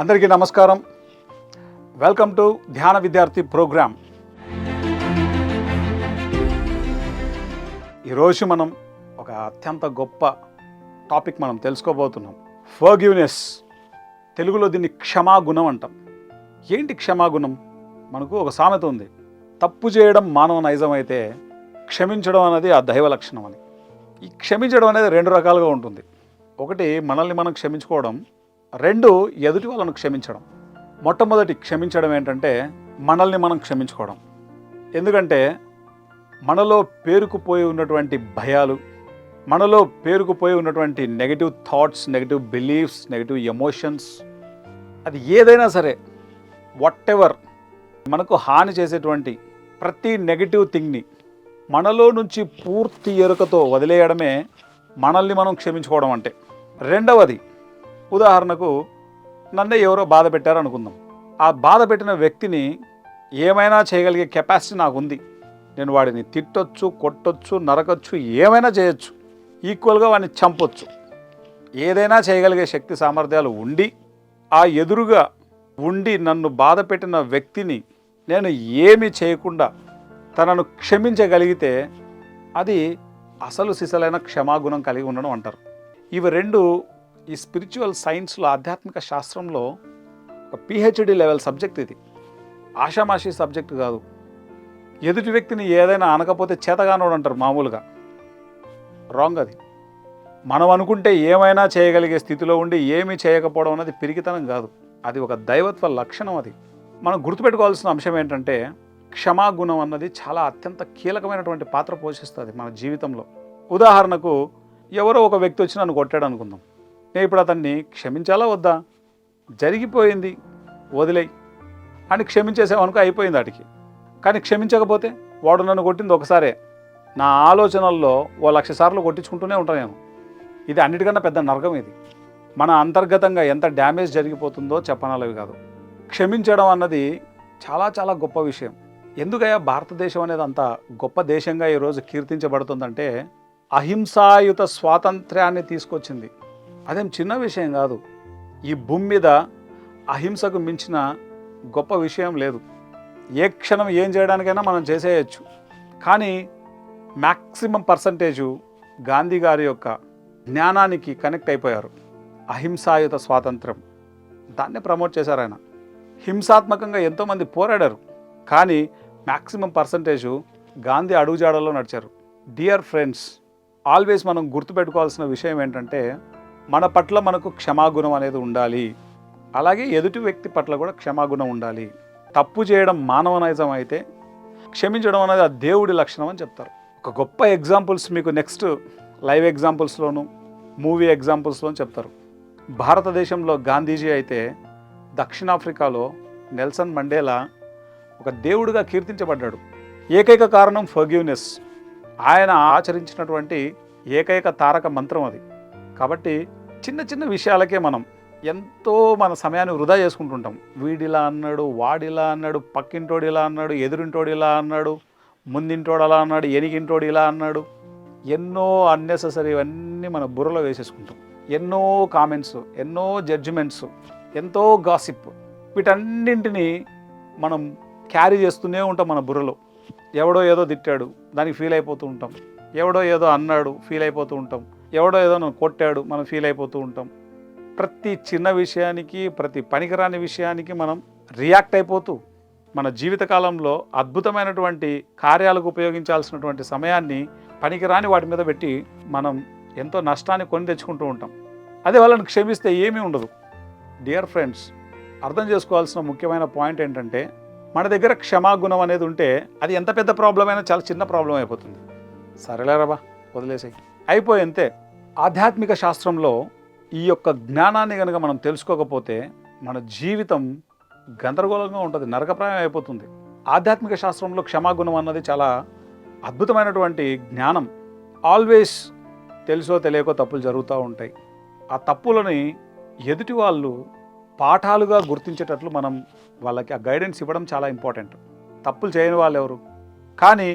అందరికీ నమస్కారం. Welcome to ధ్యాన విద్యార్థి ప్రోగ్రామ్. ఈరోజు మనం ఒక అత్యంత గొప్ప టాపిక్ మనం తెలుసుకోబోతున్నాం. ఫర్గివ్నెస్. తెలుగులో దీన్ని క్షమాగుణం అంటాం. ఏంటి క్షమాగుణం? మనకు ఒక సామెత ఉంది, తప్పు చేయడం మానవ నైజం అయితే క్షమించడం అనేది ఆ దైవ లక్షణం అని. ఈ క్షమించడం అనేది రెండు రకాలుగా ఉంటుంది. ఒకటి మనల్ని మనం క్షమించుకోవడం, రెండు ఎదుటి వాళ్ళను క్షమించడం. మొట్టమొదటి క్షమించడం ఏంటంటే మనల్ని మనం క్షమించుకోవడం. ఎందుకంటే మనలో పేరుకుపోయి ఉన్నటువంటి భయాలు, మనలో పేరుకుపోయి ఉన్నటువంటి negative thoughts, negative beliefs, negative emotions, అది ఏదైనా సరే, వాట్ ఎవర్, మనకు హాని చేసేటువంటి ప్రతి నెగిటివ్ థింగ్ని మనలో నుంచి పూర్తి ఎరుకతో వదిలేయడమే మనల్ని మనం క్షమించుకోవడం అంటే. రెండవది, ఉదాహరణకు నన్నే ఎవరో బాధ పెట్టారు అనుకుందాం. ఆ బాధ పెట్టిన వ్యక్తిని ఏమైనా చేయగలిగే కెపాసిటీ నాకు ఉంది. నేను వాడిని తిట్టొచ్చు, కొట్టొచ్చు, నరకొచ్చు, ఏమైనా చేయొచ్చు. ఈక్వల్గా వాడిని చంపొచ్చు. ఏదైనా చేయగలిగే శక్తి సామర్థ్యాలు ఉండి, ఆ ఎదురుగా ఉండి నన్ను బాధ పెట్టిన వ్యక్తిని నేను ఏమీ చేయకుండా తనను క్షమించగలిగితే అది అసలు సిసలైన క్షమాగుణం కలిగి ఉండడం అంటారు. ఇవి రెండు ఈ స్పిరిచువల్ సైన్స్లో, ఆధ్యాత్మిక శాస్త్రంలో ఒక పిహెచ్డి లెవెల్ సబ్జెక్ట్. ఇది ఆషామాషి సబ్జెక్ట్ కాదు. ఎదుటి వ్యక్తిని ఏదైనా అనకపోతే చేతగానోడు అంటారు మామూలుగా. రాంగ్ అది. మనం అనుకుంటే ఏమైనా చేయగలిగే స్థితిలో ఉండి ఏమీ చేయకపోవడం అనేది పిరికితనం కాదు, అది ఒక దైవత్వ లక్షణం. అది మనం గుర్తుపెట్టుకోవాల్సిన అంశం ఏంటంటే క్షమాగుణం అన్నది చాలా అత్యంత కీలకమైనటువంటి పాత్ర పోషిస్తుంది మన జీవితంలో. ఉదాహరణకు ఎవరో ఒక వ్యక్తి వచ్చి నన్ను కొట్టాడు అనుకుందాం. నేను ఇప్పుడు అతన్ని క్షమించాలా వద్దా? జరిగిపోయింది, వదిలేయి అని క్షమించేసామనుకో అయిపోయింది వాటికి. కానీ క్షమించకపోతే వాడు నన్ను కొట్టింది ఒకసారే, నా ఆలోచనల్లో 1,00,000 సార్లు కొట్టించుకుంటూనే ఉంటాను నేను. ఇది అన్నిటికన్నా పెద్ద నరకం. ఇది మన అంతర్గతంగా ఎంత డ్యామేజ్ జరిగిపోతుందో చెప్పనలవి కాదు. క్షమించడం అన్నది చాలా చాలా గొప్ప విషయం. ఎందుకయ్యా భారతదేశం అనేది అంత గొప్ప దేశంగా ఈరోజు కీర్తించబడుతుందంటే అహింసాయుత స్వాతంత్ర్యాన్ని తీసుకొచ్చింది. అదేం చిన్న విషయం కాదు. ఈ భూమి మీద అహింసకు మించిన గొప్ప విషయం లేదు. ఏ క్షణం ఏం చేయడానికైనా మనం చేసేయచ్చు. కానీ మ్యాక్సిమం పర్సంటేజు గాంధీ గారి యొక్క జ్ఞానానికి కనెక్ట్ అయిపోయారు. అహింసాయుత స్వాతంత్రం దాన్నే ప్రమోట్ చేశారు ఆయన. హింసాత్మకంగా ఎంతోమంది పోరాడారు, కానీ మ్యాక్సిమం పర్సంటేజు గాంధీ అడుగుజాడల్లో నడిచారు. డియర్ ఫ్రెండ్స్, ఆల్వేస్ మనం గుర్తుపెట్టుకోవాల్సిన విషయం ఏంటంటే మన పట్ల మనకు క్షమాగుణం అనేది ఉండాలి. అలాగే ఎదుటి వ్యక్తి పట్ల కూడా క్షమాగుణం ఉండాలి. తప్పు చేయడం మానవ నైజం అయితే క్షమించడం అనేది ఆ దేవుడి లక్షణం అని చెప్తారు. ఒక గొప్ప ఎగ్జాంపుల్స్ మీకు నెక్స్ట్ లైవ్ ఎగ్జాంపుల్స్లోను, మూవీ ఎగ్జాంపుల్స్లోను చెప్తారు. భారతదేశంలో గాంధీజీ అయితే దక్షిణాఫ్రికాలో నెల్సన్ మండేలా ఒక దేవుడిగా కీర్తించబడ్డాడు. ఏకైక కారణం ఫర్గివ్నెస్. ఆయన ఆచరించినటువంటి ఏకైక తారక మంత్రం అది. కాబట్టి చిన్న చిన్న విషయాలకే మనం ఎంతో మన సమయాన్ని వృధా చేసుకుంటుంటాం. వీడిలా అన్నాడు, వాడిలా అన్నాడు, పక్కింటోడు ఇలా అన్నాడు, ఎదురింటోడు ఇలా అన్నాడు, ముందింటోడు అలా అన్నాడు, ఎనికింటోడు ఇలా అన్నాడు. ఎన్నో అన్నెసెసరీ అన్నీ మన బుర్రలో వేసేసుకుంటాం. ఎన్నో కామెంట్స్, ఎన్నో జడ్జిమెంట్స్, ఎంతో గాసిప్, వీటన్నింటినీ మనం క్యారీ చేస్తూనే ఉంటాం మన బుర్రలో. ఎవడో ఏదో తిట్టాడు, దానికి ఫీల్ అయిపోతూ ఉంటాం. ఎవడో ఏదో అన్నాడు, ఫీల్ అయిపోతూ ఉంటాం. ఎవడో ఏదో నన్ను కొట్టాడు, మనం ఫీల్ అయిపోతూ ఉంటాం. ప్రతి చిన్న విషయానికి, ప్రతి పనికిరాని విషయానికి మనం రియాక్ట్ అయిపోతూ మన జీవితకాలంలో అద్భుతమైనటువంటి కార్యాలకు ఉపయోగించాల్సినటువంటి సమయాన్ని పనికిరాని వాటి మీద పెట్టి మనం ఎంతో నష్టాన్ని కొని తెచ్చుకుంటూ ఉంటాం. అదే వాళ్ళని క్షమిస్తే ఏమీ ఉండదు. డియర్ ఫ్రెండ్స్, అర్థం చేసుకోవాల్సిన ముఖ్యమైన పాయింట్ ఏంటంటే మన దగ్గర క్షమాగుణం అనేది ఉంటే అది ఎంత పెద్ద ప్రాబ్లం అయినా చాలా చిన్న ప్రాబ్లం అయిపోతుంది. సరేలేరాబా, వదిలేసాయి, అయిపోయి అంతే. ఆధ్యాత్మిక శాస్త్రంలో ఈ యొక్క జ్ఞానాన్ని కనుక మనం తెలుసుకోకపోతే మన జీవితం గందరగోళంగా ఉంటుంది, నరకప్రాయం అయిపోతుంది. ఆధ్యాత్మిక శాస్త్రంలో క్షమాగుణం అన్నది చాలా అద్భుతమైనటువంటి జ్ఞానం. ఆల్వేస్ తెలుసో తెలియకో తప్పులు జరుగుతూ ఉంటాయి. ఆ తప్పులని ఎదుటి వాళ్ళు పాఠాలుగా గుర్తించేటట్లు మనం వాళ్ళకి ఆ గైడెన్స్ ఇవ్వడం చాలా ఇంపార్టెంట్. తప్పులు చేయని వాళ్ళు ఎవరు? కానీ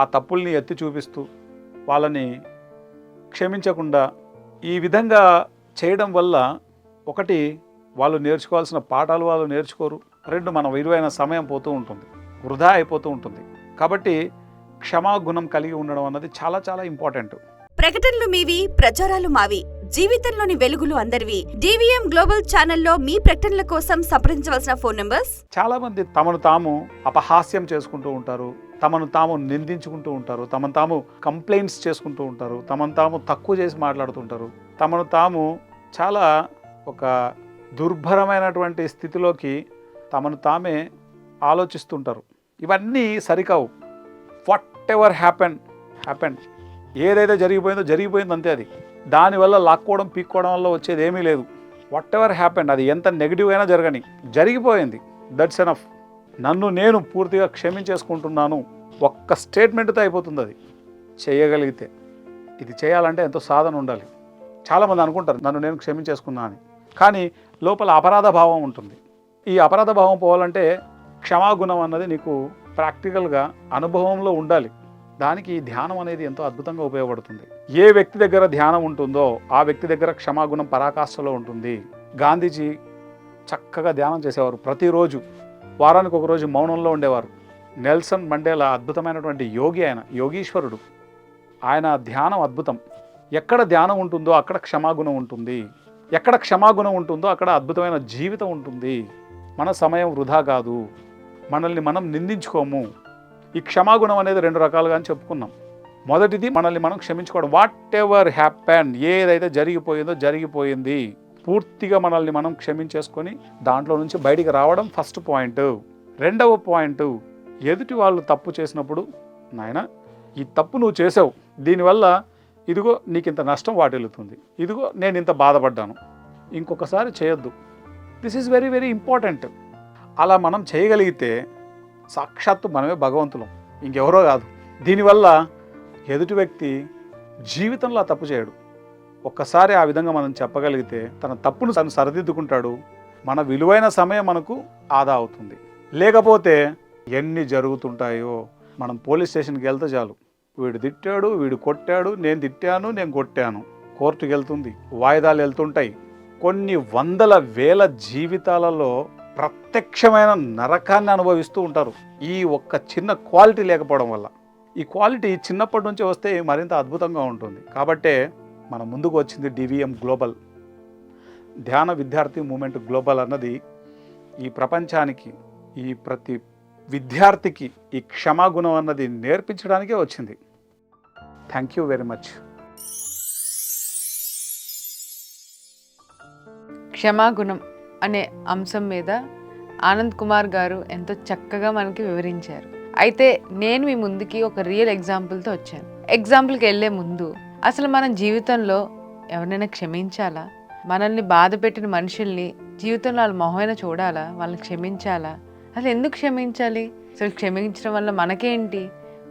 ఆ తప్పుల్ని ఎత్తి చూపిస్తూ వాళ్ళని క్షమించకుండా ఈ విధంగా చేయడం వల్ల ఒకటి వాళ్ళు నేర్చుకోవాల్సిన పాఠాలు వాళ్ళు నేర్చుకోరు. 2 మన విలువైన సమయం పోతూ ఉంటుంది, వృధా అయిపోతూ ఉంటుంది. కాబట్టి క్షమాగుణం కలిగి ఉండడం అన్నది చాలా చాలా ఇంపార్టెంట్. ప్రకటనలు మీవి, ప్రచారాలు మావి. జీవితంలోని వెలుగులు అందరివి. DVM గ్లోబల్ ఛానల్లో మీ ప్రకటనల కోసం సంప్రదించవలసిన ఫోన్ నంబర్స్. చాలా మంది తమను తాము అపహాస్యం చేసుకుంటూ ఉంటారు, తమను తాము నిందించుకుంటూ ఉంటారు, తమను తాము కంప్లైంట్స్ చేసుకుంటూ ఉంటారు, తమను తాము తక్కువ చేసి మాట్లాడుతుంటారు, తమను తాము చాలా ఒక దుర్భరమైనటువంటి స్థితిలోకి తమను తామే ఆలోచిస్తుంటారు. ఇవన్నీ సరికావు. వాట్ ఎవర్ హ్యాపెన్, ఏదైతే జరిగిపోయిందో అంతే. అది దానివల్ల లాక్కోవడం పీక్కోవడం వల్ల వచ్చేది ఏమీ లేదు. వాట్ ఎవర్ హ్యాపెన్, అది ఎంత నెగిటివ్ అయినా జరిగిపోయింది. That's enough. నన్ను నేను పూర్తిగా క్షమించేసుకుంటున్నాను, ఒక్క స్టేట్మెంట్తో అయిపోతుంది. అది చేయగలిగితే, ఇది చేయాలంటే ఎంతో సాధన ఉండాలి. చాలామంది అనుకుంటారు నన్ను నేను క్షమించేసుకున్నా అని, కానీ లోపల అపరాధ భావం ఉంటుంది. ఈ అపరాధ భావం పోవాలంటే క్షమాగుణం అన్నది నీకు ప్రాక్టికల్గా అనుభవంలో ఉండాలి. దానికి ధ్యానం అనేది ఎంతో అద్భుతంగా ఉపయోగపడుతుంది. ఏ వ్యక్తి దగ్గర ధ్యానం ఉంటుందో ఆ వ్యక్తి దగ్గర క్షమాగుణం పరాకాష్ఠలో ఉంటుంది. గాంధీజీ చక్కగా ధ్యానం చేసేవారు, ప్రతిరోజు వారానికి ఒక రోజు మౌనంలో ఉండేవారు. నెల్సన్ మండేలా అద్భుతమైనటువంటి యోగి, ఆయన యోగీశ్వరుడు, ఆయన ధ్యానం అద్భుతం. ఎక్కడ ధ్యానం ఉంటుందో అక్కడ క్షమాగుణం ఉంటుంది, ఎక్కడ క్షమాగుణం ఉంటుందో అక్కడ అద్భుతమైన జీవితం ఉంటుంది. మన సమయం వృధా కాదు, మనల్ని మనం నిందించుకోము. ఈ క్షమాగుణం అనేది 2 రకాలుగా అని చెప్పుకున్నాం. మొదటిది మనల్ని మనం క్షమించుకోవడం. వాట్ ఎవర్ హ్యాపెన్, ఏదైతే జరిగిపోయింది, పూర్తిగా మనల్ని మనం క్షమించేసుకొని దాంట్లో నుంచి బయటికి రావడం ఫస్ట్ పాయింట్. రెండవ పాయింట్, ఎదుటి వాళ్ళు తప్పు చేసినప్పుడు, నాయన ఈ తప్పు నువ్వు చేసావు, దీనివల్ల ఇదిగో నీకు ఇంత నష్టం వాటిల్లుతుంది, ఇదిగో నేను ఇంత బాధపడ్డాను, ఇంకొకసారి చేయొద్దు. This is very very important. అలా మనం చేయగలిగితే సాక్షాత్తు మనమే భగవంతులం, ఇంకెవరో కాదు. దీనివల్ల ఎదుటి వ్యక్తి జీవితంలో ఆ తప్పు చేయడు. ఒక్కసారి ఆ విధంగా మనం చెప్పగలిగితే తన తప్పును తను సరిదిద్దుకుంటాడు. మన విలువైన సమయం మనకు ఆదా అవుతుంది. లేకపోతే ఎన్ని జరుగుతుంటాయో, మనం పోలీస్ స్టేషన్కి వెళ్తే చాలు, వీడు తిట్టాడు, వీడు కొట్టాడు, నేను తిట్టాను, నేను కొట్టాను, కోర్టుకు వెళ్తుంది, వాయిదాలు వెళ్తుంటాయి. కొన్ని వందల వేల జీవితాలలో ప్రత్యక్షమైన నరకాన్ని అనుభవిస్తూ ఉంటారు ఈ ఒక్క చిన్న క్వాలిటీ లేకపోవడం వల్ల. ఈ క్వాలిటీ చిన్నప్పటి నుంచి వస్తే మరింత అద్భుతంగా ఉంటుంది. కాబట్టే మన ముందుకు వచ్చింది DVM గ్లోబల్, ధ్యాన విద్యార్థి మూమెంట్ గ్లోబల్ అన్నది ఈ ప్రపంచానికి, ఈ ప్రతి విద్యార్థికి ఈ క్షమాగుణం అన్నది నేర్పించడానికే వచ్చింది. Thank you very much. క్షమాగుణం అనే అంశం మీద ఆనంద్ కుమార్ గారు ఎంతో చక్కగా మనకి వివరించారు. అయితే నేను మీ ముందుకి ఒక రియల్ ఎగ్జాంపుల్తో వచ్చాను. ఎగ్జాంపుల్కి వెళ్ళే ముందు అసలు మనం జీవితంలో ఎవరినైనా క్షమించాలా? మనల్ని బాధ పెట్టిన మనుషుల్ని జీవితంలో వాళ్ళ మొహమైనా చూడాలా? వాళ్ళని క్షమించాలా? అసలు ఎందుకు క్షమించాలి? అసలు క్షమించడం వల్ల మనకేంటి?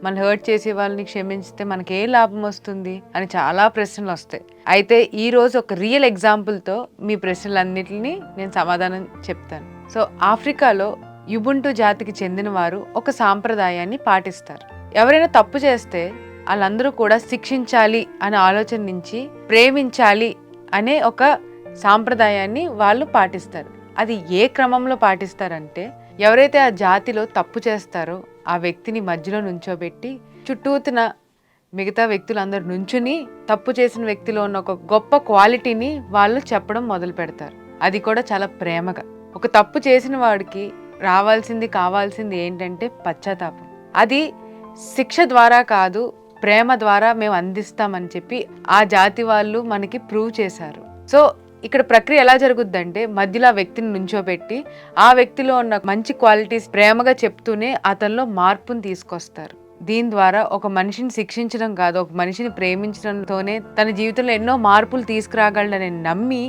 మనం హర్ట్ చేసే వాళ్ళని క్షమించితే మనకే లాభం వస్తుంది అని చాలా ప్రశ్నలు వస్తాయి. అయితే ఈరోజు ఒక రియల్ ఎగ్జాంపుల్తో మీ ప్రశ్నలన్నిటిని నేను సమాధానం చెప్తాను. సో ఆఫ్రికాలో యుబుంటు జాతికి చెందిన వారు ఒక సాంప్రదాయాన్ని పాటిస్తారు. ఎవరైనా తప్పు చేస్తే వాళ్ళందరూ కూడా శిక్షించాలి అనే ఆలోచన నుంచి ప్రేమించాలి అనే ఒక సాంప్రదాయాన్ని వాళ్ళు పాటిస్తారు. అది ఏ క్రమంలో పాటిస్తారంటే, ఎవరైతే ఆ జాతిలో తప్పు చేస్తారో ఆ వ్యక్తిని మధ్యలో నుంచోబెట్టి చుట్టూతున మిగతా వ్యక్తులందరూ నుంచుని తప్పు చేసిన వ్యక్తిలో ఉన్న ఒక గొప్ప క్వాలిటీని వాళ్ళు చెప్పడం మొదలు పెడతారు. అది కూడా చాలా ప్రేమగా. ఒక తప్పు చేసిన వాడికి కావాల్సింది ఏంటంటే పశ్చాత్తాపం. అది శిక్ష ద్వారా కాదు, ప్రేమ ద్వారా మేము అందిస్తామని చెప్పి ఆ జాతి వాళ్ళు మనకి ప్రూవ్ చేశారు. సో ఇక్కడ ప్రక్రియ ఎలా జరుగుద్దంటే, మధ్యలో ఆ వ్యక్తిని నుంచోబెట్టి ఆ వ్యక్తిలో ఉన్న మంచి క్వాలిటీస్ ప్రేమగా చెప్తూనే అతనిలో మార్పుని తీసుకొస్తారు. దీని ద్వారా ఒక మనిషిని శిక్షించడం కాదు, ఒక మనిషిని ప్రేమించడంతోనే తన జీవితంలో ఎన్నో మార్పులు తీసుకురాగలడని నమ్మి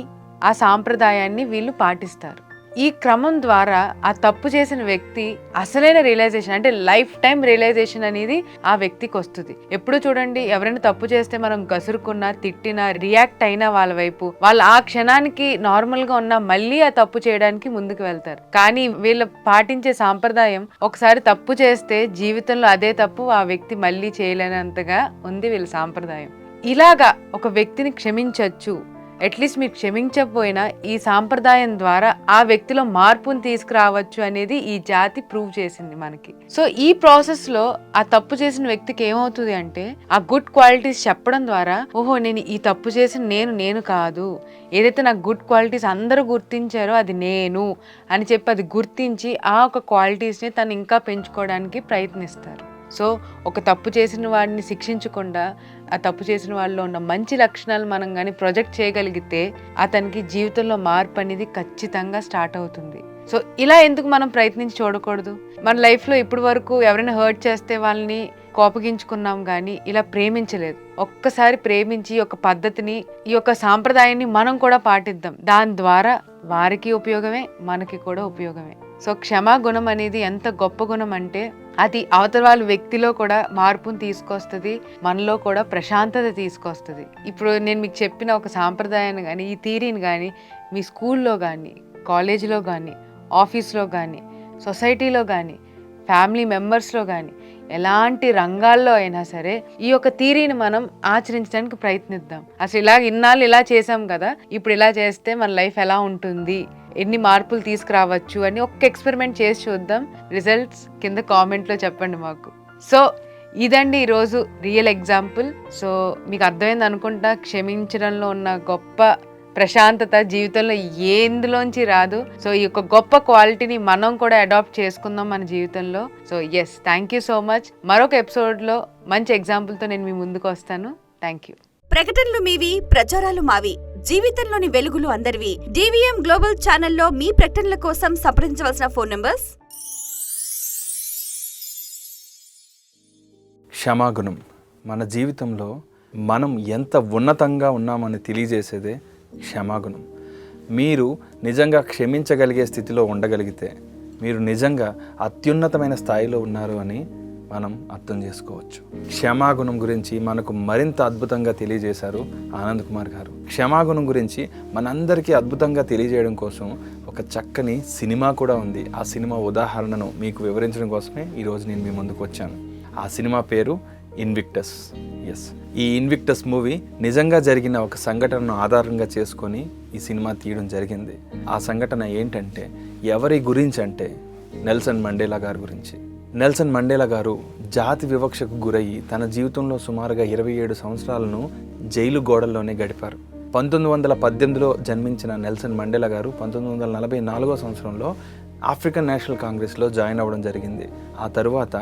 ఆ సాంప్రదాయాన్ని వీళ్ళు పాటిస్తారు. ఈ క్రమం ద్వారా ఆ తప్పు చేసిన వ్యక్తి అసలైన రియలైజేషన్, అంటే లైఫ్ టైం రియలైజేషన్ అనేది ఆ వ్యక్తికి వస్తుంది. ఎప్పుడు చూడండి, ఎవరైనా తప్పు చేస్తే మనం కసురుకున్నా, తిట్టినా, రియాక్ట్ అయినా వాళ్ళ వైపు, వాళ్ళు ఆ క్షణానికి నార్మల్ గా ఉన్నా మళ్ళీ ఆ తప్పు చేయడానికి ముందుకు వెళ్తారు. కానీ వీళ్ళు పాటించే సాంప్రదాయం, ఒకసారి తప్పు చేస్తే జీవితంలో అదే తప్పు ఆ వ్యక్తి మళ్ళీ చేయలేనంతగా ఉంది వీళ్ళ సాంప్రదాయం. ఇలాగా ఒక వ్యక్తిని క్షమించవచ్చు, అట్లీస్ట్ మీరు క్షమించకపోయినా ఈ సాంప్రదాయం ద్వారా ఆ వ్యక్తిలో మార్పుని తీసుకురావచ్చు అనేది ఈ జాతి ప్రూవ్ చేసింది మనకి. సో ఈ ప్రాసెస్లో ఆ తప్పు చేసిన వ్యక్తికి ఏమవుతుంది అంటే ఆ గుడ్ క్వాలిటీస్ చెప్పడం ద్వారా ఓహో నేను ఈ తప్పు చేసిన నేను కాదు, ఏదైతే నాకు గుడ్ క్వాలిటీస్ అందరూ గుర్తించారో అది నేను అని చెప్పి అది గుర్తించి ఆ ఒక క్వాలిటీస్ని తను ఇంకా పెంచుకోవడానికి ప్రయత్నిస్తారు. సో ఒక తప్పు చేసిన వాడిని శిక్షించకుండా ఆ తప్పు చేసిన వాళ్ళలో ఉన్న మంచి లక్షణాలు మనం కానీ ప్రొజెక్ట్ చేయగలిగితే అతనికి జీవితంలో మార్పు అనేది ఖచ్చితంగా స్టార్ట్ అవుతుంది. సో ఇలా ఎందుకు మనం ప్రయత్నించి చూడకూడదు? మన లైఫ్లో ఇప్పటి వరకు ఎవరైనా హర్ట్ చేస్తే వాళ్ళని కోపగించుకున్నాం కానీ ఇలా ప్రేమించలేదు. ఒక్కసారి ప్రేమించి ఒక పద్ధతిని ఈ యొక్క సాంప్రదాయాన్ని మనం కూడా పాటిద్దాం. దాని ద్వారా వారికి ఉపయోగమే, మనకి కూడా ఉపయోగమే. సో క్షమా గుణం అనేది ఎంత గొప్ప గుణం అంటే అది అవతల వాళ్ళ వ్యక్తిలో కూడా మార్పుని తీసుకొస్తుంది, మనలో కూడా ప్రశాంతత తీసుకొస్తుంది. ఇప్పుడు నేను మీకు చెప్పిన ఒక సాంప్రదాయాన్ని కానీ ఈ థియరీని కానీ మీ స్కూల్లో కానీ కాలేజీలో కానీ ఆఫీస్లో కానీ సొసైటీలో కానీ ఫ్యామిలీ మెంబర్స్లో కానీ ఎలాంటి రంగాల్లో అయినా సరే ఈ యొక్క థియరీని మనం ఆచరించడానికి ప్రయత్నిద్దాం. అసలు ఇన్నాళ్ళు ఇలా చేసాం కదా, ఇప్పుడు ఇలా చేస్తే మన లైఫ్ ఎలా ఉంటుంది, ఎన్ని మార్పులు తీసుకురావచ్చు అని ఒక్క ఎక్స్పెరిమెంట్ చేసి చూద్దాం. రిజల్ట్స్ కింద కామెంట్లో చెప్పండి మాకు. సో ఇదండి ఈరోజు రియల్ ఎగ్జాంపుల్. సో మీకు అర్థమైంది అనుకుంటా, క్షమించడంలో ఉన్న గొప్ప ప్రశాంతత జీవితంలో ఎందులోంచి రాదు. సో ఈ యొక్క గొప్ప క్వాలిటీని మనం కూడా అడాప్ట్ చేసుకుందాం మన జీవితంలో. So yes, thank you so much. మరొక ఎపిసోడ్లో మంచి ఎగ్జాంపుల్తో నేను మీ ముందుకు వస్తాను. Thank you. ప్రకటనలు మీవి, ప్రచారాలు మావి. జీవితంలోని వెలుగులు అందరివి. DVM గ్లోబల్ ఛానల్లో మీ ప్రకటనల కోసం సంప్రదించవలసిన ఫోన్ నంబర్స్. క్షమాగుణం మన జీవితంలో మనం ఎంత ఉన్నతంగా ఉన్నామని తెలియజేసేదే క్షమాగుణం. మీరు నిజంగా క్షమించగలిగే స్థితిలో ఉండగలిగితే మీరు నిజంగా అత్యున్నతమైన స్థాయిలో ఉన్నారు అని మనం అర్థం చేసుకోవచ్చు. క్షమాగుణం గురించి మనకు మరింత అద్భుతంగా తెలియజేశారు ఆనంద్ కుమార్ గారు. క్షమాగుణం గురించి మనందరికీ అద్భుతంగా తెలియజేయడం కోసం ఒక చక్కని సినిమా కూడా ఉంది. ఆ సినిమా ఉదాహరణను మీకు వివరించడం కోసమే ఈరోజు నేను మీ ముందుకు వచ్చాను. ఆ సినిమా పేరు ఇన్విక్టస్. ఎస్, ఈ ఇన్విక్టస్ మూవీ నిజంగా జరిగిన ఒక సంఘటనను ఆధారంగా చేసుకొని ఈ సినిమా తీయడం జరిగింది. ఆ సంఘటన ఏంటంటే ఎవరి గురించి అంటే నెల్సన్ మండేలా గారి గురించి. నెల్సన్ మండేలా గారు జాతి వివక్షకు గురయ్యి తన జీవితంలో సుమారుగా 27 సంవత్సరాలను జైలు గోడల్లోనే గడిపారు. 1918లో జన్మించిన నెల్సన్ మండేలా గారు 1944 సంవత్సరంలో ఆఫ్రికన్ నేషనల్ కాంగ్రెస్లో జాయిన్ అవ్వడం జరిగింది. ఆ తరువాత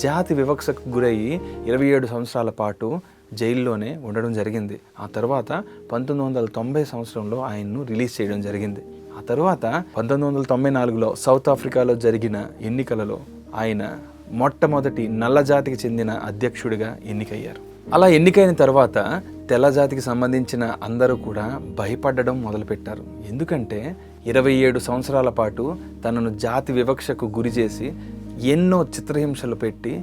జాతి వివక్షకు గురయ్యి 27 సంవత్సరాల పాటు జైల్లోనే ఉండడం జరిగింది. ఆ తర్వాత 1990 సంవత్సరంలో ఆయన్ను రిలీజ్ చేయడం జరిగింది. ఆ తర్వాత 1994లో సౌత్ ఆఫ్రికాలో జరిగిన ఎన్నికలలో ఆయన మొట్టమొదటి నల్ల జాతికి చెందిన అధ్యక్షుడిగా ఎన్నికయ్యారు. అలా ఎన్నికైన తర్వాత తెల్ల జాతికి సంబంధించిన అందరూ కూడా భయపడడం మొదలుపెట్టారు. ఎందుకంటే 27 సంవత్సరాల పాటు తనను జాతి వివక్షకు గురి చేసి ఎన్నో చిత్రహింసలు పెట్టి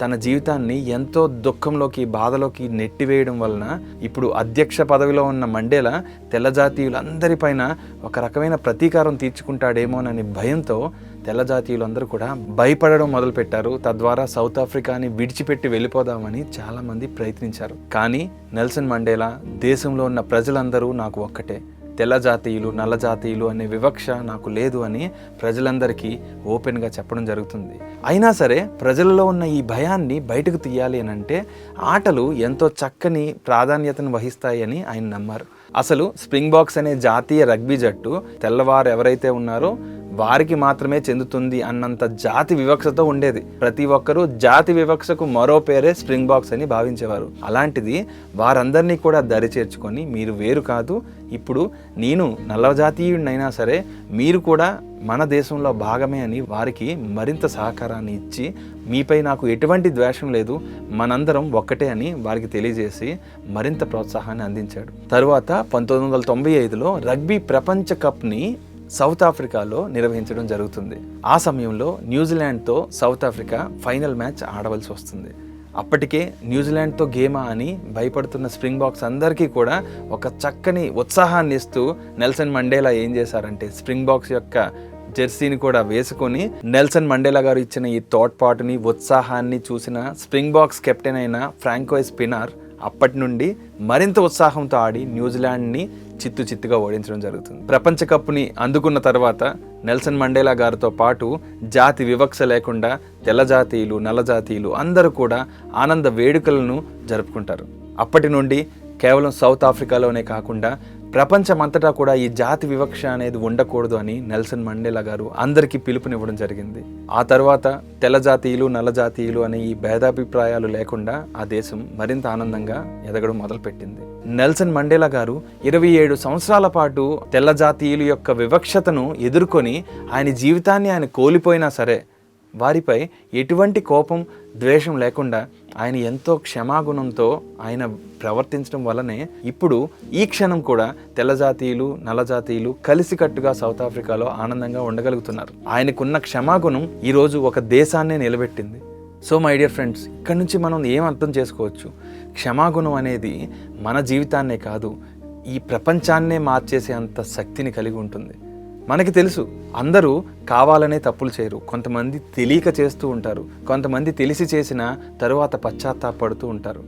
తన జీవితాన్ని ఎంతో దుఃఖంలోకి బాధలోకి నెట్టివేయడం వలన ఇప్పుడు అధ్యక్ష పదవిలో ఉన్న మండేలా తెల్లజాతీయులందరిపైన ఒక రకమైన ప్రతీకారం తీర్చుకుంటాడేమోనని భయంతో తెల్లజాతీయులందరూ కూడా భయపడడం మొదలుపెట్టారు. తద్వారా సౌత్ ఆఫ్రికాని విడిచిపెట్టి వెళ్ళిపోదామని చాలామంది ప్రయత్నించారు. కానీ నెల్సన్ మండేలా దేశంలో ఉన్న ప్రజలందరూ నాకు ఒక్కటే, తెల్ల జాతీయులు నల్ల జాతీయులు అనే వివక్ష నాకు లేదు అని ప్రజలందరికీ ఓపెన్గా చెప్పడం జరుగుతుంది. అయినా సరే ప్రజలలో ఉన్న ఈ భయాన్ని బయటకు తీయాలి అని అంటే ఆటలు ఎంతో చక్కని ప్రాధాన్యతను వహిస్తాయి అని ఆయన నమ్మారు. అసలు స్ప్రింగ్ బాక్స్ అనే జాతీయ రగ్బీ జట్టు తెల్లవారు ఎవరైతే ఉన్నారో వారికి మాత్రమే చెందుతుంది అన్నంత జాతి వివక్షతో ఉండేది. ప్రతి ఒక్కరూ జాతి వివక్షకు మరో పేరే స్ప్రింగ్ బాక్స్ అని భావించేవారు. అలాంటిది వారందరినీ కూడా దరి చేర్చుకొని మీరు వేరు కాదు, ఇప్పుడు నేను నల్ల జాతీయుడినైనా సరే మీరు కూడా మన దేశంలో భాగమే అని వారికి మరింత సహకారాన్ని ఇచ్చి మీపై నాకు ఎటువంటి ద్వేషం లేదు, మనందరం ఒక్కటే అని వారికి తెలియజేసి మరింత ప్రోత్సాహాన్ని అందించాడు. తరువాత 1995లో రగ్బీ ప్రపంచ కప్ని సౌత్ ఆఫ్రికాలో నిర్వహించడం జరుగుతుంది. ఆ సమయంలో న్యూజిలాండ్తో సౌత్ ఆఫ్రికా ఫైనల్ మ్యాచ్ ఆడవలసి వస్తుంది. అప్పటికే న్యూజిలాండ్తో గేమా అని భయపడుతున్న స్ప్రింగ్ బాక్స్ అందరికీ కూడా ఒక చక్కని ఉత్సాహాన్ని ఇస్తూ నెల్సన్ మండేలా ఏం చేశారంటే స్ప్రింగ్ బాక్స్ యొక్క జెర్సీని కూడా వేసుకొని నెల్సన్ మండేలా గారు ఇచ్చిన ఈ తోడ్పాటుని ఉత్సాహాన్ని చూసిన స్ప్రింగ్ బాక్స్ కెప్టెన్ అయిన ఫ్రాంకోయిస్ పినార్ అప్పటి నుండి మరింత ఉత్సాహంతో ఆడి న్యూజిలాండ్ని చిత్తుగా ఓడించడం జరుగుతుంది. ప్రపంచ కప్ని అందుకున్న తర్వాత నెల్సన్ మండేలా గారితో పాటు జాతి వివక్ష లేకుండా తెల్ల జాతీయులు, నల్ల జాతీయులు అందరూ కూడా ఆనంద వేడుకలను జరుపుకుంటారు. అప్పటి నుండి కేవలం సౌత్ ఆఫ్రికాలోనే కాకుండా ప్రపంచమంతటా కూడా ఈ జాతి వివక్ష అనేది ఉండకూడదు అని నెల్సన్ మండేలా గారు అందరికీ పిలుపునివ్వడం జరిగింది. ఆ తర్వాత తెల్ల జాతీయులు, నల్ల జాతీయులు అనే ఈ భేదాభిప్రాయాలు లేకుండా ఆ దేశం మరింత ఆనందంగా ఎదగడం మొదలుపెట్టింది. నెల్సన్ మండేలా గారు 27 సంవత్సరాల పాటు తెల్ల జాతీయుల యొక్క వివక్షతను ఎదుర్కొని ఆయన జీవితాన్ని ఆయన కోల్పోయినా సరే వారిపై ఎటువంటి కోపం, ద్వేషం లేకుండా ఆయన ఎంతో క్షమాగుణంతో ఆయన ప్రవర్తించడం వల్లనే ఇప్పుడు ఈ క్షణం కూడా తెల్ల జాతీయులు, నల్ల జాతీయులు కలిసికట్టుగా సౌత్ ఆఫ్రికాలో ఆనందంగా ఉండగలుగుతున్నారు. ఆయనకున్న క్షమాగుణం ఈరోజు ఒక దేశాన్నే నిలబెట్టింది. సో మై డియర్ ఫ్రెండ్స్, ఇక్కడ నుంచి మనం ఏం అర్థం చేసుకోవచ్చు? క్షమాగుణం అనేది మన జీవితాన్నే కాదు, ఈ ప్రపంచాన్నే మార్చేసే అంత శక్తిని కలిగి ఉంటుంది. మనకి తెలుసు, అందరూ కావాలనే తప్పులు చేయరు. కొంతమంది తెలియక చేస్తూ ఉంటారు, కొంతమంది తెలిసి చేసిన తరువాత పశ్చాత్తాపడుతూ ఉంటారు.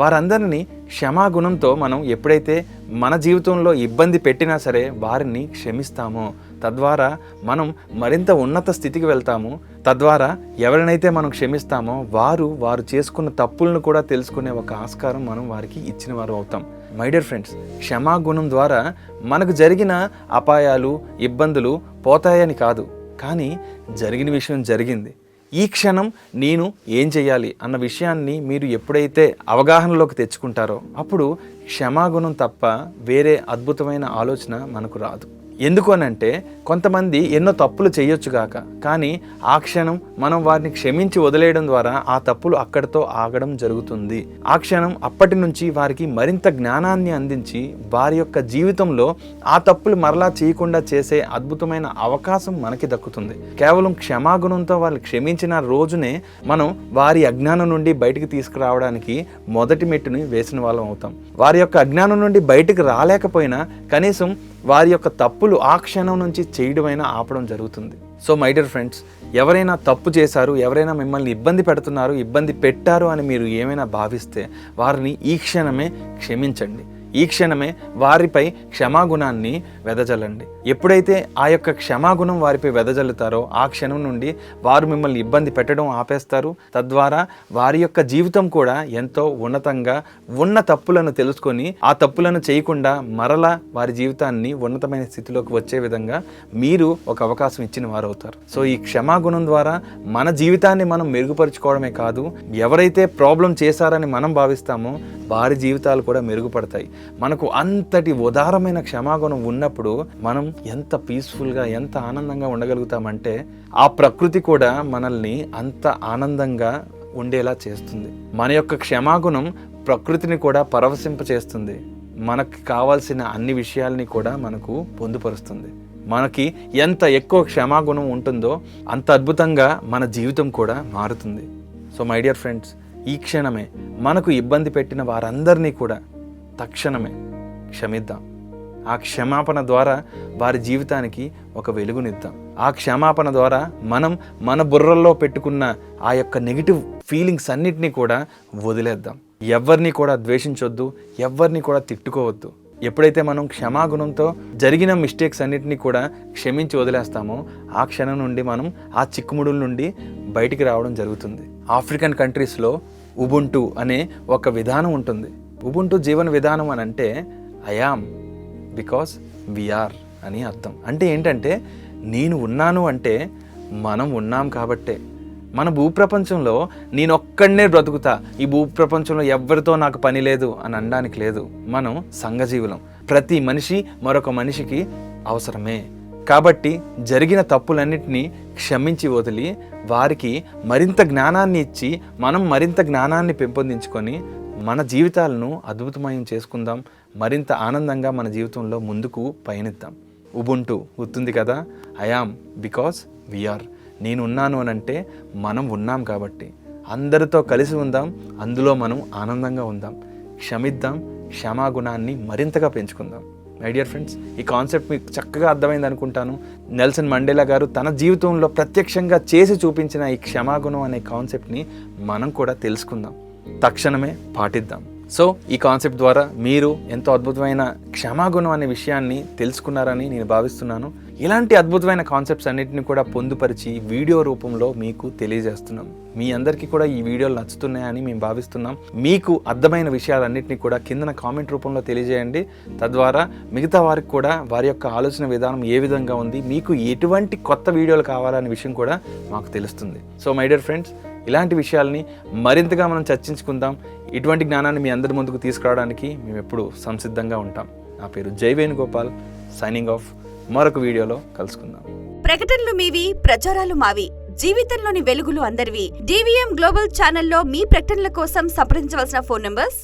వారందరినీ క్షమాగుణంతో మనం ఎప్పుడైతే మన జీవితంలో ఇబ్బంది పెట్టినా సరే వారిని క్షమిస్తామో తద్వారా మనం మరింత ఉన్నత స్థితికి వెళ్తాము. తద్వారా ఎవరినైతే మనం క్షమిస్తామో వారు చేసుకున్న తప్పులను కూడా తెలుసుకునే ఒక ఆస్కారం మనం వారికి ఇచ్చిన వారు అవుతాం. మై డియర్ ఫ్రెండ్స్, క్షమాగుణం ద్వారా మనకు జరిగిన అపాయాలు, ఇబ్బందులు పోతాయని కాదు, కానీ జరిగిన విషయం జరిగింది. ఈ క్షణం నేను ఏం చేయాలి అన్న విషయాన్ని మీరు ఎప్పుడైతే అవగాహనలోకి తెచ్చుకుంటారో అప్పుడు క్షమాగుణం తప్ప వేరే అద్భుతమైన ఆలోచన మనకు రాదు. ఎందుకు అనంటే కొంతమంది ఎన్నో తప్పులు చేయొచ్చు కాక, కానీ ఆ క్షణం మనం వారిని క్షమించి వదిలేయడం ద్వారా ఆ తప్పులు అక్కడితో ఆగడం జరుగుతుంది. ఆ క్షణం అప్పటి నుంచి వారికి మరింత జ్ఞానాన్ని అందించి వారి యొక్క జీవితంలో ఆ తప్పులు మరలా చేయకుండా చేసే అద్భుతమైన అవకాశం మనకి దక్కుతుంది. కేవలం క్షమాగుణంతో వాళ్ళు క్షమించిన రోజునే మనం వారి అజ్ఞానం నుండి బయటికి తీసుకురావడానికి మొదటి మెట్టుని వేసిన వాళ్ళం అవుతాం. వారి యొక్క అజ్ఞానం నుండి బయటికి రాలేకపోయినా కనీసం వారి యొక్క తప్పులు ఆ క్షణం నుంచి చేయడమైనా ఆపడం జరుగుతుంది. సో మై డియర్ ఫ్రెండ్స్, ఎవరైనా తప్పు చేశారు, ఎవరైనా మిమ్మల్ని ఇబ్బంది పెడుతున్నారు, ఇబ్బంది పెట్టారు అని మీరు ఏమైనా భావిస్తే వారిని ఈ క్షణమే క్షమించండి. ఈ క్షణమే వారిపై క్షమాగుణాన్ని వెదజల్లండి. ఎప్పుడైతే ఆ యొక్క క్షమాగుణం వారిపై వెదజల్లుతారో ఆ క్షణం నుండి వారు మిమ్మల్ని ఇబ్బంది పెట్టడం ఆపేస్తారు. తద్వారా వారి యొక్క జీవితం కూడా ఎంతో ఉన్నతంగా ఉన్న తప్పులను తెలుసుకొని ఆ తప్పులను చేయకుండా మరలా వారి జీవితాన్ని ఉన్నతమైన స్థితిలోకి వచ్చే విధంగా మీరు ఒక అవకాశం ఇచ్చిన వారు అవుతారు. సో ఈ క్షమాగుణం ద్వారా మన జీవితాన్ని మనం మెరుగుపరుచుకోవడమే కాదు, ఎవరైతే ప్రాబ్లం చేశారని మనం భావిస్తామో వారి జీవితాలు కూడా మెరుగుపడతాయి. మనకు అంతటి ఉదారమైన క్షమాగుణం ఉన్నప్పుడు మనం ఎంత పీస్ఫుల్గా, ఎంత ఆనందంగా ఉండగలుగుతామంటే ఆ ప్రకృతి కూడా మనల్ని అంత ఆనందంగా ఉండేలా చేస్తుంది. మన యొక్క క్షమాగుణం ప్రకృతిని కూడా పరవశింపచేస్తుంది. మనకు కావాల్సిన అన్ని విషయాల్ని కూడా మనకు పొందుపరుస్తుంది. మనకి ఎంత ఎక్కువ క్షమాగుణం ఉంటుందో అంత అద్భుతంగా మన జీవితం కూడా మారుతుంది. సో మై డియర్ ఫ్రెండ్స్, ఈ క్షణమే మనకు ఇబ్బంది పెట్టిన వారందరినీ కూడా తక్షణమే క్షమిద్దాం. ఆ క్షమాపణ ద్వారా వారి జీవితానికి ఒక వెలుగునిద్దాం. ఆ క్షమాపణ ద్వారా మనం మన బుర్రల్లో పెట్టుకున్న ఆ యొక్క నెగిటివ్ ఫీలింగ్స్ అన్నిటినీ కూడా వదిలేద్దాం. ఎవరిని కూడా ద్వేషించొద్దు, ఎవరిని కూడా తిట్టుకోవద్దు. ఎప్పుడైతే మనం క్షమాగుణంతో జరిగిన మిస్టేక్స్ అన్నిటినీ కూడా క్షమించి వదిలేస్తామో ఆ క్షణం నుండి మనం ఆ చిక్కుముడుల నుండి బయటికి రావడం జరుగుతుంది. ఆఫ్రికన్ కంట్రీస్లో ఉబుంటు అనే ఒక విధానం ఉంటుంది. ఉబుంటు జీవన విధానం అని అంటే ఐ యామ్ బికాస్ వీఆర్ అని అర్థం. అంటే ఏంటంటే నేను ఉన్నాను అంటే మనం ఉన్నాం కాబట్టే. మన భూప్రపంచంలో నేనొక్కడనే బ్రతుకుతా, ఈ భూప్రపంచంలో ఎవరితో నాకు పని లేదు అని అనడానికి లేదు. మనం సంఘజీవులం. ప్రతి మనిషి మరొక మనిషికి అవసరమే. కాబట్టి జరిగిన తప్పులన్నింటినీ క్షమించి వదిలి వారికి మరింత జ్ఞానాన్ని ఇచ్చి మనం మరింత జ్ఞానాన్ని పెంపొందించుకొని మన జీవితాలను అద్భుతమయం చేసుకుందాం. మరింత ఆనందంగా మన జీవితంలో ముందుకు పయనిద్దాం. ఉబుంటు గుర్తుంది కదా, ఐ యామ్ బికాస్ వీఆర్. నేను ఉన్నాను అని అంటే మనం ఉన్నాం కాబట్టి. అందరితో కలిసి ఉందాం, అందులో మనం ఆనందంగా ఉందాం. క్షమిద్దాం, క్షమాగుణాన్ని మరింతగా పెంచుకుందాం. మై డియర్ ఫ్రెండ్స్, ఈ కాన్సెప్ట్ మీకు చక్కగా అర్థమైంది అనుకుంటాను. నెల్సన్ మండేలా గారు తన జీవితంలో ప్రత్యక్షంగా చేసి చూపించిన ఈ క్షమాగుణం అనే కాన్సెప్ట్ని మనం కూడా తెలుసుకుందాం, తక్షణమే పాటిద్దాం. సో ఈ కాన్సెప్ట్ ద్వారా మీరు ఎంతో అద్భుతమైన క్షమాగుణం అనే విషయాన్ని తెలుసుకున్నారని నేను భావిస్తున్నాను. ఇలాంటి అద్భుతమైన కాన్సెప్ట్స్ అన్నిటిని కూడా పొందుపరిచి వీడియో రూపంలో మీకు తెలియజేస్తున్నాం. మీ అందరికీ కూడా ఈ వీడియోలు నచ్చుతున్నాయని మేము భావిస్తున్నాం. మీకు అర్థమైన విషయాలన్నింటినీ కూడా కిందన కామెంట్ రూపంలో తెలియజేయండి. తద్వారా మిగతా వారికి కూడా వారి యొక్క ఆలోచన విధానం ఏ విధంగా ఉంది, మీకు ఎటువంటి కొత్త వీడియోలు కావాలనే విషయం కూడా మాకు తెలుస్తుంది. సో మై డియర్ ఫ్రెండ్స్, ఇలాంటి విషయాల్ని మరింతగా మనం చర్చించుకుందాం. ఇటువంటి జ్ఞానాన్ని మీ అందరి ముందుకు తీసుకురావడానికి మేము ఎప్పుడు సంసిద్ధంగా ఉంటాం. నా పేరు జై వేణుగోపాల్, సైనింగ్ ఆఫ్. మరొక వీడియోలో కలుసుకుందాం. ప్రకటనలు మీవి, ప్రచారాలు మావి. జీవితంలోని వెలుగులు అందరివి. DVM గ్లోబల్ ఛానల్లో మీ ప్రకటనల కోసం సంప్రదించవలసిన ఫోన్ నంబర్స్